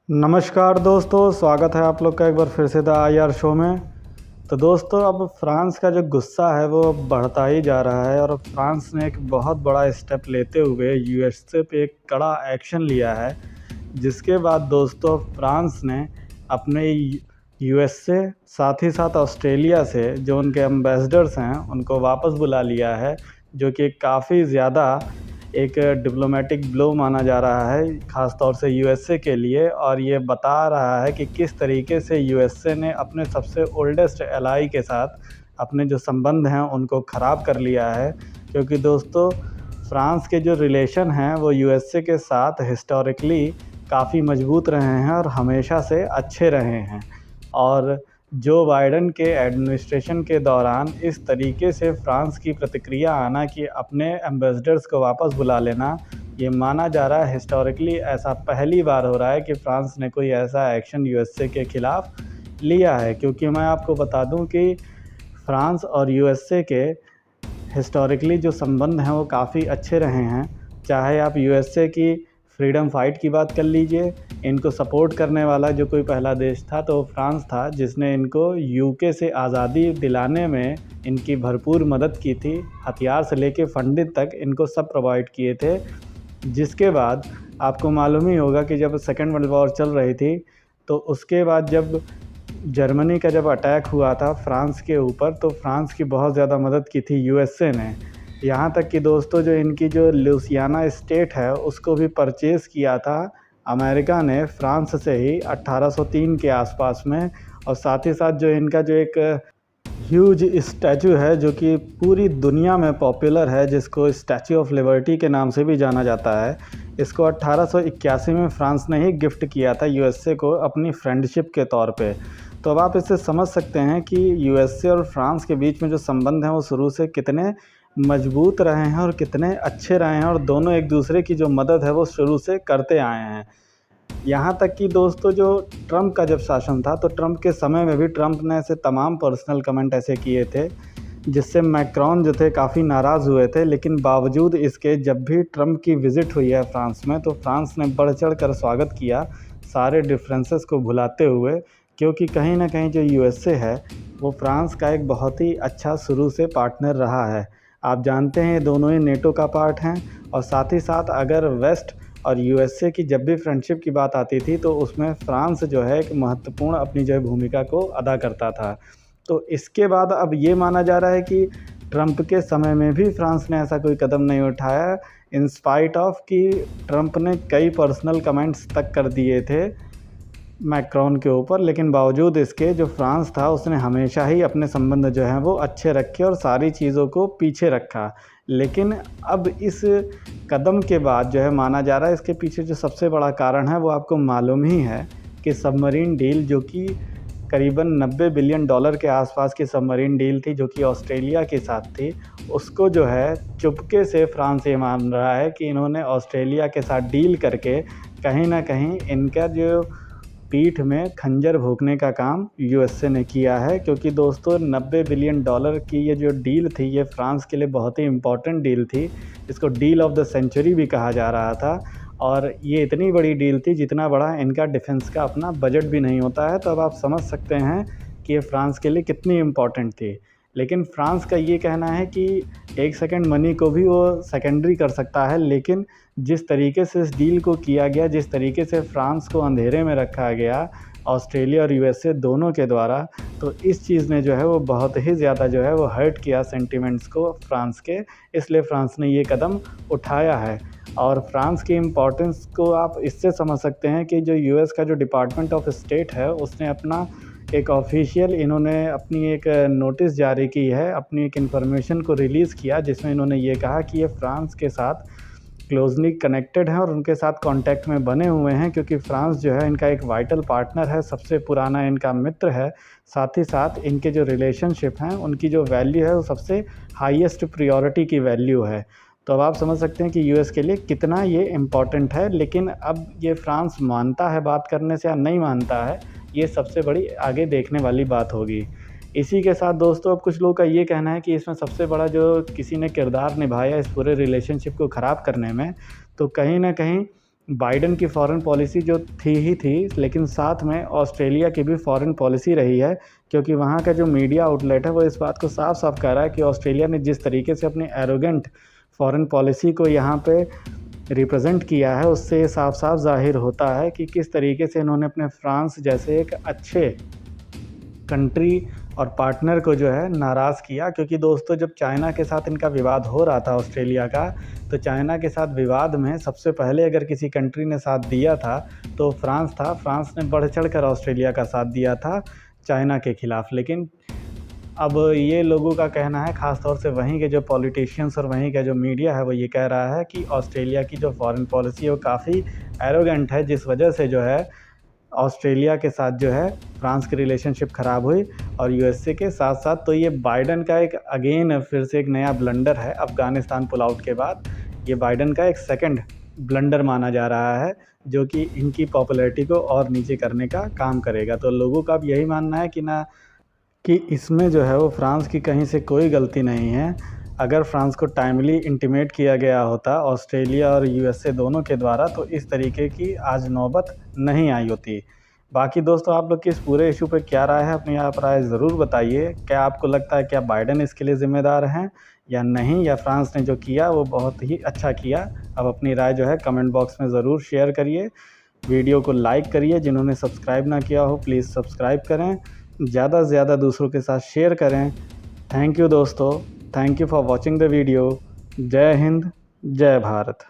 नमस्कार दोस्तों, स्वागत है आप लोग का एक बार फिर से द IR शो में। तो दोस्तों, अब फ्रांस का जो गुस्सा है वो बढ़ता ही जा रहा है और फ्रांस ने एक बहुत बड़ा स्टेप लेते हुए यूएसए पे एक कड़ा एक्शन लिया है। जिसके बाद दोस्तों फ्रांस ने अपने यूएसए साथ ही साथ ऑस्ट्रेलिया से जो उनके एम्बेसडर्स हैं उनको वापस बुला लिया है, जो कि काफ़ी ज़्यादा एक डिप्लोमेटिक ब्लो माना जा रहा है, ख़ास तौर से यूएसए के लिए। और ये बता रहा है कि किस तरीके से यूएसए ने अपने सबसे ओल्डेस्ट एलाई के साथ अपने जो संबंध हैं उनको ख़राब कर लिया है। क्योंकि दोस्तों, फ्रांस के जो रिलेशन हैं वो यूएसए के साथ हिस्टोरिकली काफ़ी मजबूत रहे हैं और हमेशा से अच्छे रहे हैं। और जो बाइडेन के एडमिनिस्ट्रेशन के दौरान इस तरीके से फ्रांस की प्रतिक्रिया आना कि अपने एम्बेसडर्स को वापस बुला लेना, ये माना जा रहा है हिस्टोरिकली ऐसा पहली बार हो रहा है कि फ्रांस ने कोई ऐसा एक्शन यूएसए के ख़िलाफ़ लिया है। क्योंकि मैं आपको बता दूं कि फ्रांस और यूएसए के हिस्टोरिकली जो संबंध हैं वो काफ़ी अच्छे रहे हैं। चाहे आप यूएसए की फ्रीडम फाइट की बात कर लीजिए, इनको सपोर्ट करने वाला जो कोई पहला देश था तो फ्रांस था, जिसने इनको यूके से आज़ादी दिलाने में इनकी भरपूर मदद की थी। हथियार से लेके फंडिंग तक इनको सब प्रोवाइड किए थे। जिसके बाद आपको मालूम ही होगा कि जब सेकेंड वर्ल्ड वॉर चल रही थी तो उसके बाद जब जर्मनी का जब अटैक हुआ था फ्रांस के ऊपर, तो फ्रांस की बहुत ज़्यादा मदद की थी यूएसए ने। यहाँ तक कि दोस्तों, जो इनकी जो लुइसियाना स्टेट है उसको भी परचेज़ किया था अमेरिका ने फ्रांस से ही 1803 के आसपास में। और साथ ही साथ जो इनका जो एक ह्यूज स्टैचू है जो कि पूरी दुनिया में पॉपुलर है, जिसको स्टैचू ऑफ लिबर्टी के नाम से भी जाना जाता है, इसको 1881 में फ्रांस ने ही गिफ्ट किया था यूएसए को अपनी फ्रेंडशिप के तौर पे। तो अब आप इससे समझ सकते हैं कि यूएसए और फ्रांस के बीच में जो संबंध हैं वो शुरू से कितने मजबूत रहे हैं और कितने अच्छे रहे हैं, और दोनों एक दूसरे की जो मदद है वो शुरू से करते आए हैं। यहाँ तक कि दोस्तों, जो ट्रंप का जब शासन था तो ट्रंप के समय में भी ट्रंप ने ऐसे तमाम पर्सनल कमेंट ऐसे किए थे जिससे मैक्रोन जो थे काफ़ी नाराज़ हुए थे। लेकिन बावजूद इसके जब भी ट्रंप की विज़िट हुई है फ्रांस में, तो फ्रांस ने बढ़ चढ़ कर स्वागत किया, सारे डिफरेंसेस को भुलाते हुए। क्योंकि कहीं ना कहीं जो यूएसए है वो फ्रांस का एक बहुत ही अच्छा शुरू से पार्टनर रहा है। आप जानते हैं ये दोनों ही नेटो का पार्ट हैं। और साथ ही साथ अगर वेस्ट और यूएसए की जब भी फ्रेंडशिप की बात आती थी तो उसमें फ्रांस जो है एक महत्वपूर्ण अपनी जो भूमिका को अदा करता था। तो इसके बाद अब ये माना जा रहा है कि ट्रंप के समय में भी फ्रांस ने ऐसा कोई कदम नहीं उठाया, इन स्पाइट ऑफ कि ट्रंप ने कई पर्सनल कमेंट्स तक कर दिए थे मैक्रोन के ऊपर। लेकिन बावजूद इसके जो फ्रांस था उसने हमेशा ही अपने संबंध जो हैं वो अच्छे रखे और सारी चीज़ों को पीछे रखा। लेकिन अब इस कदम के बाद जो है माना जा रहा है इसके पीछे जो सबसे बड़ा कारण है वो आपको मालूम ही है कि सबमरीन डील, जो कि करीबन 90 बिलियन डॉलर के आसपास की सबमरीन डील थी जो कि ऑस्ट्रेलिया के साथ थी, उसको जो है चुपके से फ्रांस ये मान रहा है कि इन्होंने ऑस्ट्रेलिया के साथ डील करके कहीं ना कहीं इनका जो पीठ में खंजर भोंकने का काम यूएसए ने किया है। क्योंकि दोस्तों, 90 बिलियन डॉलर की ये जो डील थी ये फ्रांस के लिए बहुत ही इम्पॉर्टेंट डील थी। इसको डील ऑफ द सेंचुरी भी कहा जा रहा था। और ये इतनी बड़ी डील थी जितना बड़ा इनका डिफेंस का अपना बजट भी नहीं होता है। तो अब आप समझ सकते हैं कि ये फ्रांस के लिए कितनी इम्पॉर्टेंट थी। लेकिन फ्रांस का ये कहना है कि एक सेकेंड मनी को भी वो सेकेंडरी कर सकता है, लेकिन जिस तरीके से इस डील को किया गया, जिस तरीके से फ्रांस को अंधेरे में रखा गया ऑस्ट्रेलिया और यूएसए दोनों के द्वारा, तो इस चीज़ ने जो है वो बहुत ही ज़्यादा जो है वो हर्ट किया सेंटिमेंट्स को फ्रांस के। इसलिए फ्रांस ने ये कदम उठाया है। और फ्रांस की इम्पोर्टेंस को आप इससे समझ सकते हैं कि जो यूएस का जो डिपार्टमेंट ऑफ स्टेट है उसने अपना एक ऑफिशियल इन्होंने अपनी एक नोटिस जारी की है, अपनी एक इन्फॉर्मेशन को रिलीज़ किया जिसमें इन्होंने ये कहा कि ये फ्रांस के साथ क्लोजली कनेक्टेड हैं और उनके साथ कांटेक्ट में बने हुए हैं। क्योंकि फ्रांस जो है इनका एक वाइटल पार्टनर है, सबसे पुराना इनका मित्र है। साथ ही साथ इनके जो रिलेशनशिप हैं उनकी जो वैल्यू है वो सबसे हाईएस्ट प्रायोरिटी की वैल्यू है। तो अब आप समझ सकते हैं कि यूएस के लिए कितना ये इम्पॉर्टेंट है। लेकिन अब ये फ्रांस मानता है बात करने से या नहीं मानता है, ये सबसे बड़ी आगे देखने वाली बात होगी। इसी के साथ दोस्तों, अब कुछ लोगों का ये कहना है कि इसमें सबसे बड़ा जो किसी ने किरदार निभाया इस पूरे रिलेशनशिप को ख़राब करने में, तो कहीं ना कहीं बाइडेन की फॉरेन पॉलिसी जो थी ही थी, लेकिन साथ में ऑस्ट्रेलिया की भी फॉरेन पॉलिसी रही है, क्योंकि वहाँ का जो मीडिया आउटलेट है वो इस बात को साफ साफ कह रहा है कि ऑस्ट्रेलिया ने जिस तरीके से अपनी एरोगेंट फॉरेन पॉलिसी को यहाँ पे रिप्रेजेंट किया है, उससे साफ साफ जाहिर होता है कि किस तरीके से इन्होंने अपने फ्रांस जैसे एक अच्छे कंट्री और पार्टनर को जो है नाराज़ किया। क्योंकि दोस्तों, जब चाइना के साथ इनका विवाद हो रहा था ऑस्ट्रेलिया का, तो चाइना के साथ विवाद में सबसे पहले अगर किसी कंट्री ने साथ दिया था तो फ्रांस था। फ्रांस ने बढ़ चढ़ कर ऑस्ट्रेलिया का साथ दिया था चाइना के ख़िलाफ़। लेकिन अब ये लोगों का कहना है, ख़ास तौर से वहीं के जो पॉलिटिशियंस और वहीं का जो मीडिया है, वो ये कह रहा है कि ऑस्ट्रेलिया की जो फॉरेन पॉलिसी है वो काफ़ी एरोगेंट है, जिस वजह से जो है ऑस्ट्रेलिया के साथ जो है फ्रांस की रिलेशनशिप ख़राब हुई। और यूएसए के साथ साथ तो ये बाइडेन का एक अगेन फिर से एक नया ब्लंडर है। अफ़गानिस्तान पुल आउट के बाद ये बाइडेन का एक सेकंड ब्लंडर माना जा रहा है, जो कि इनकी पॉपुलैरिटी को और नीचे करने का काम करेगा। तो लोगों का अब यही मानना है कि इसमें जो है वो फ्रांस की कहीं से कोई गलती नहीं है। अगर फ्रांस को टाइमली इंटीमेट किया गया होता ऑस्ट्रेलिया और यूएसए दोनों के द्वारा, तो इस तरीके की आज नौबत नहीं आई होती। बाकी दोस्तों, आप लोग की इस पूरे इशू पे क्या राय है, अपनी आप राय ज़रूर बताइए। क्या आपको लगता है क्या बाइडेन इसके लिए ज़िम्मेदार हैं या नहीं, या फ्रांस ने जो किया वो बहुत ही अच्छा किया? अब अपनी राय जो है कमेंट बॉक्स में ज़रूर शेयर करिए। वीडियो को लाइक करिए। जिन्होंने सब्सक्राइब ना किया हो प्लीज़ सब्सक्राइब करें। ज़्यादा से ज़्यादा दूसरों के साथ शेयर करें। थैंक यू दोस्तों, thank you for watching the video. जय हिंद, जय भारत।